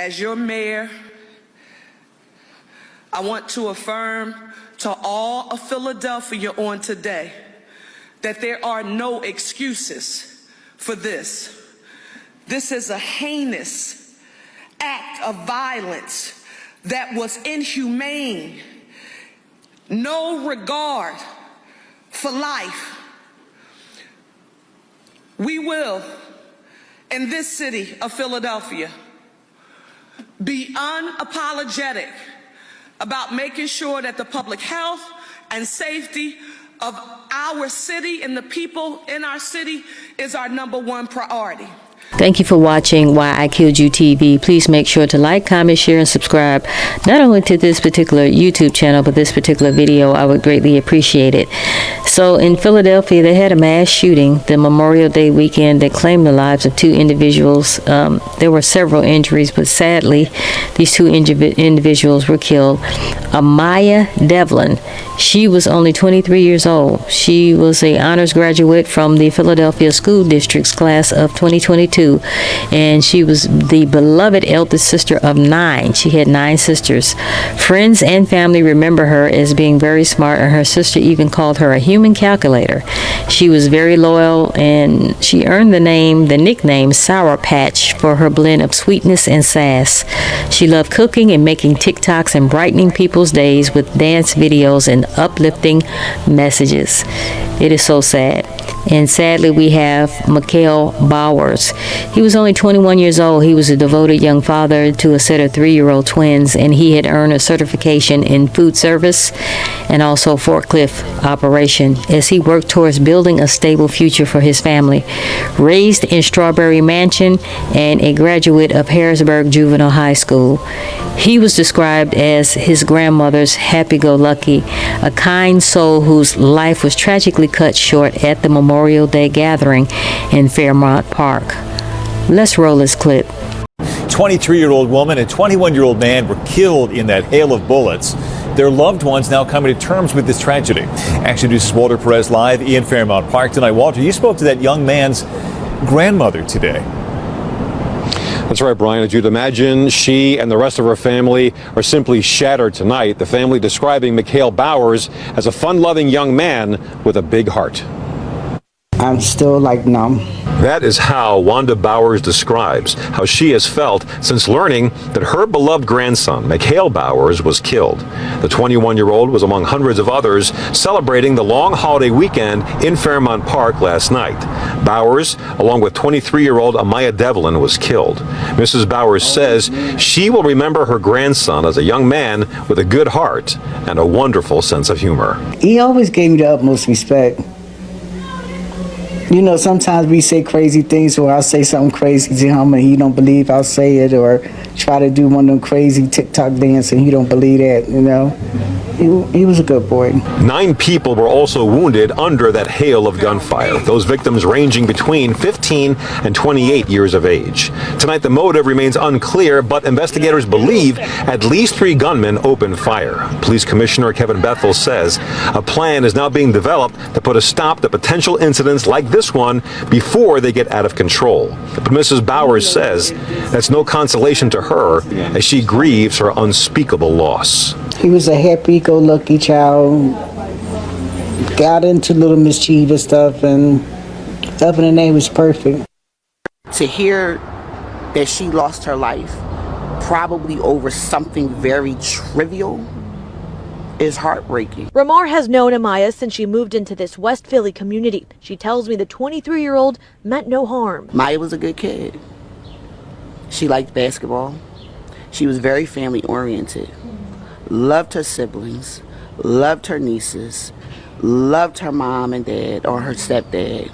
As your mayor, I want to affirm to all of Philadelphia on today that there are no excuses for this. This is a heinous act of violence that was inhumane, no regard for life. We will, in this city of Philadelphia, be unapologetic about making sure that the public health and safety of our city and the people in our city is our #1 priority. Thank you for watching Why I Killed You TV. Please make sure to like, comment, share, and subscribe, not only to this particular YouTube channel, but this particular video. I would greatly appreciate it. So in Philadelphia, they had a mass shooting the Memorial Day weekend that claimed the lives of 2 individuals. There were several injuries, but sadly, these 2 individuals were killed. Amya Devlin, she was only 23 years old. She was an honors graduate from the Philadelphia School District's class of 2022, and she was the beloved eldest sister of 9. She had 9 sisters. Friends and family remember her as being very smart, and her sister even called her a human calculator. She was very loyal, and she earned the nickname Sour Patch for her blend of sweetness and sass. She loved cooking and making TikToks and brightening people's days with dance videos and uplifting messages. It is so sad. And sadly, we have Mikhail Bowers. He was only 21 years old. He was a devoted young father to a set of 3-year-old twins, and he had earned a certification in food service and also forklift operation as he worked towards building a stable future for his family. Raised in Strawberry Mansion and a graduate of Harrisburg Juvenile High School, he was described as his grandmother's happy-go-lucky, a kind soul whose life was tragically cut short at the Memorial Day gathering in Fairmount Park. Let's roll this clip. 23-year-old woman and 21-year-old man were killed in that hail of bullets. Their loved ones now coming to terms with this tragedy. Action News' Walter Perez live in Fairmount Park tonight. Walter, you spoke to that young man's grandmother today. That's right, Brian. As you'd imagine, she and the rest of her family are simply shattered tonight. The family describing Mikhail Bowers as a fun-loving young man with a big heart. I'm still numb. That is how Wanda Bowers describes how she has felt since learning that her beloved grandson, Mikhail Bowers, was killed. The 21-year-old was among hundreds of others celebrating the long holiday weekend in Fairmount Park last night. Bowers, along with 23-year-old Amya Devlin, was killed. Mrs. Bowers says she will remember her grandson as a young man with a good heart and a wonderful sense of humor. He always gave me the utmost respect. You know, sometimes we say crazy things, or I'll say something crazy to him and he don't believe I'll say it, or try to do one of them crazy TikTok dances and he don't believe that, you know. He was a good boy. 9 people were also wounded under that hail of gunfire, those victims ranging between 15 and 28 years of age. Tonight, the motive remains unclear, but investigators believe at least 3 gunmen opened fire. Police Commissioner Kevin Bethel says a plan is now being developed to put a stop to potential incidents like this one before they get out of control. But Mrs. Bowers says that's no consolation to her as she grieves her unspeakable loss. He was a happy-go-lucky child, got into little mischievous stuff, and other than that, he was perfect. To hear that she lost her life probably over something very trivial is heartbreaking. Ramar has known Amya since she moved into this West Philly community. She tells me the 23-year-old meant no harm. Maya was a good kid. She liked basketball. She was very family-oriented. Loved her siblings, loved her nieces, loved her mom and dad, or her stepdad.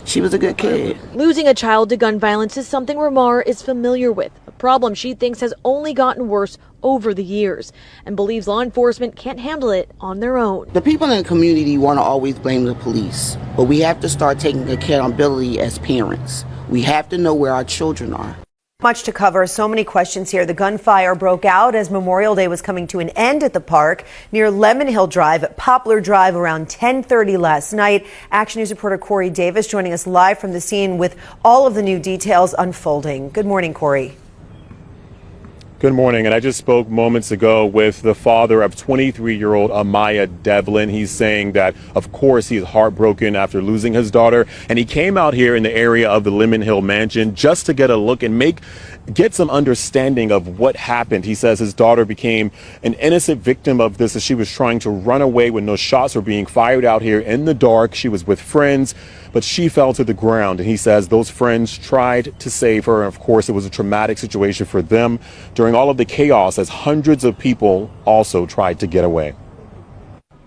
She was a good kid. Losing a child to gun violence is something Ramar is familiar with, a problem she thinks has only gotten worse over the years, and believes law enforcement can't handle it on their own. The people in the community want to always blame the police, but we have to start taking accountability as parents. We have to know where our children are. Much to cover, so many questions here. The gunfire broke out as Memorial Day was coming to an end at the park near Lemon Hill Drive at Poplar Drive around 10:30 last night. Action News reporter Corey Davis joining us live from the scene with all of the new details unfolding. Good morning, Corey. Good morning, and I just spoke moments ago with the father of 23-year-old Amya Devlin. He's saying that, of course, he's heartbroken after losing his daughter, and he came out here in the area of the Lemon Hill mansion just to get a look and get some understanding of what happened. He says his daughter became an innocent victim of this as she was trying to run away when those shots were being fired out here in the dark. She was with friends, but she fell to the ground, and he says those friends tried to save her, and of course it was a traumatic situation for them during all of the chaos as hundreds of people also tried to get away.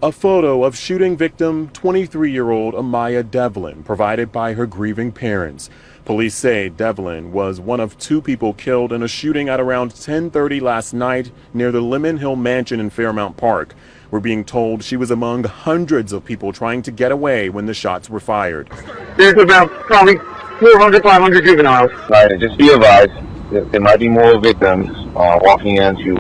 A photo of shooting victim 23-year-old Amya Devlin provided by her grieving parents. Police say Devlin was one of two people killed in a shooting at around 10:30 last night near the Lemon Hill mansion in Fairmount Park. We're being told she was among hundreds of people trying to get away when the shots were fired. There's about probably 400, 500 juveniles. Right, just be advised, there might be more victims walking into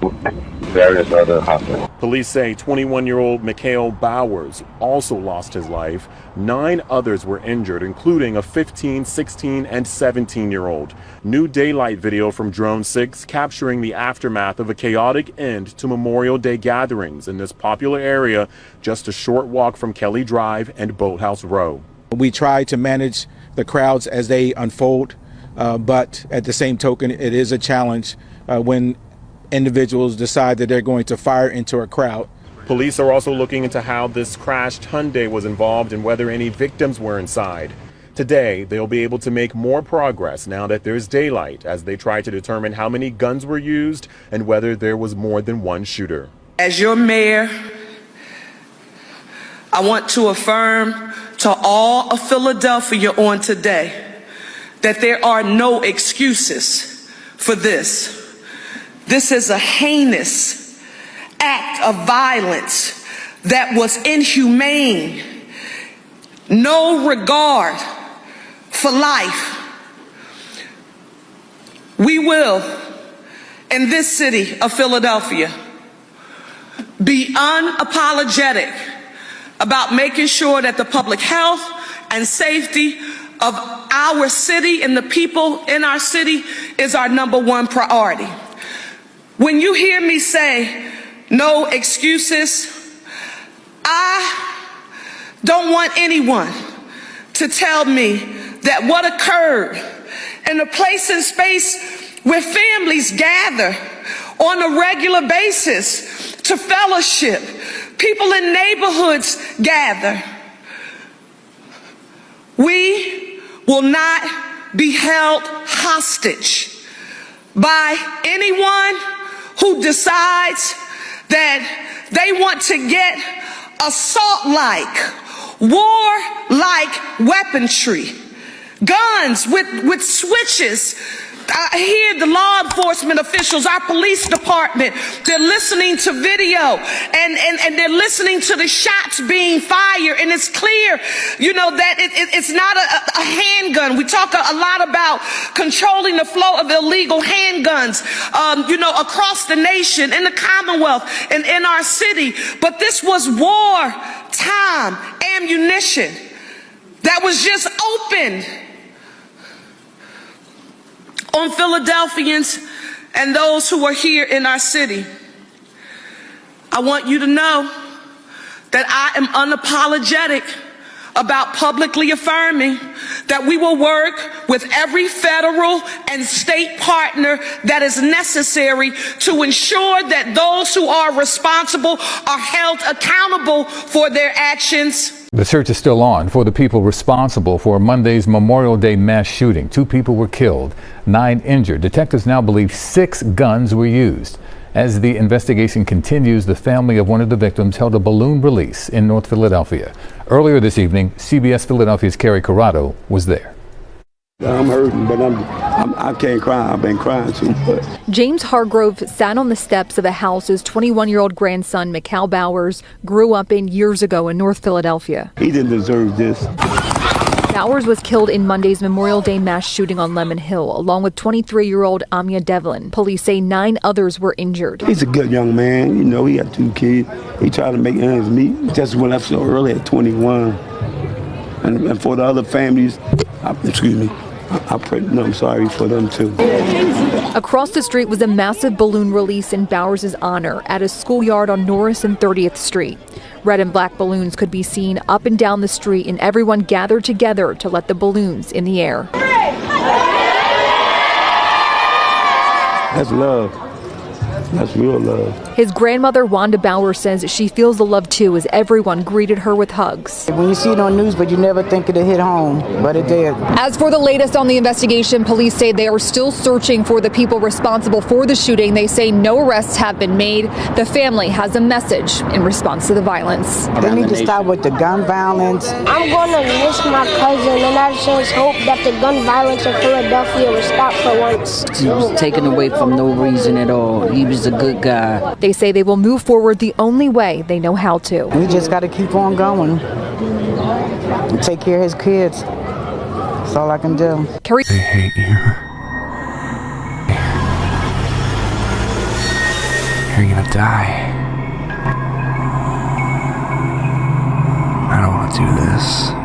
various other hospitals. Police say 21-year-old Mikhail Bowers also lost his life. 9 others were injured, including a 15, 16, and 17-year-old. New daylight video from Drone 6 capturing the aftermath of a chaotic end to Memorial Day gatherings in this popular area just a short walk from Kelly Drive and Boathouse Row. We try to manage the crowds as they unfold, but at the same token, it is a challenge when individuals decide that they're going to fire into a crowd. Police are also looking into how this crashed Hyundai was involved and whether any victims were inside. Today, they'll be able to make more progress now that there's daylight as they try to determine how many guns were used and whether there was more than one shooter. As your mayor, I want to affirm to all of Philadelphia on today that there are no excuses for this. This is a heinous act of violence that was inhumane, no regard for life. We will, in this city of Philadelphia, be unapologetic about making sure that the public health and safety of our city and the people in our city is our #1 priority. When you hear me say no excuses, I don't want anyone to tell me that what occurred in a place and space where families gather on a regular basis to fellowship, people in neighborhoods gather. We will not be held hostage by anyone who decides that they want to get assault-like, war-like weaponry, guns with switches. I hear the law enforcement officials, our police department, they're listening to video and they're listening to the shots being fired, and it's clear, you know, that it's not a handgun. We talk a lot about controlling the flow of illegal handguns, you know, across the nation, in the Commonwealth, and in our city. But this was wartime ammunition that was just opened on Philadelphians and those who are here in our city. I want you to know that I am unapologetic about publicly affirming that we will work with every federal and state partner that is necessary to ensure that those who are responsible are held accountable for their actions. The search is still on for the people responsible for Monday's Memorial Day mass shooting. 2 people were killed, 9 injured. Detectives now believe 6 guns were used. As the investigation continues, the family of one of the victims held a balloon release in North Philadelphia. Earlier this evening, CBS Philadelphia's Carrie Corrado was there. I'm hurting, but I can't cry. I've been crying too much. James Hargrove sat on the steps of a house his 21-year-old grandson, Mikhail Bowers, grew up in years ago in North Philadelphia. He didn't deserve this. Bowers was killed in Monday's Memorial Day mass shooting on Lemon Hill, along with 23-year-old Amya Devlin. Police say 9 others were injured. He's a good young man. You know, he had 2 kids. He tried to make ends meet. Just went up so early at 21. And for the other families, I pray, I'm sorry for them too. Across the street was a massive balloon release in Bowers' honor at a schoolyard on Norris and 30th Street. Red and black balloons could be seen up and down the street, and everyone gathered together to let the balloons in the air. That's love. That's real love. His grandmother, Wanda Bowers, says she feels the love too as everyone greeted her with hugs. When you see it on news, but you never think it'll hit home, but it did. As for the latest on the investigation, police say they are still searching for the people responsible for the shooting. They say no arrests have been made. The family has a message in response to the violence. They need to stop with the gun violence. I'm going to miss my cousin, and I just hope that the gun violence in Philadelphia will stop for once. He was taken away from no reason at all. He was a good guy. They say they will move forward the only way they know how to. We just got to keep on going and take care of his kids. That's all I can do. They hate you. You're gonna die. I don't want to do this.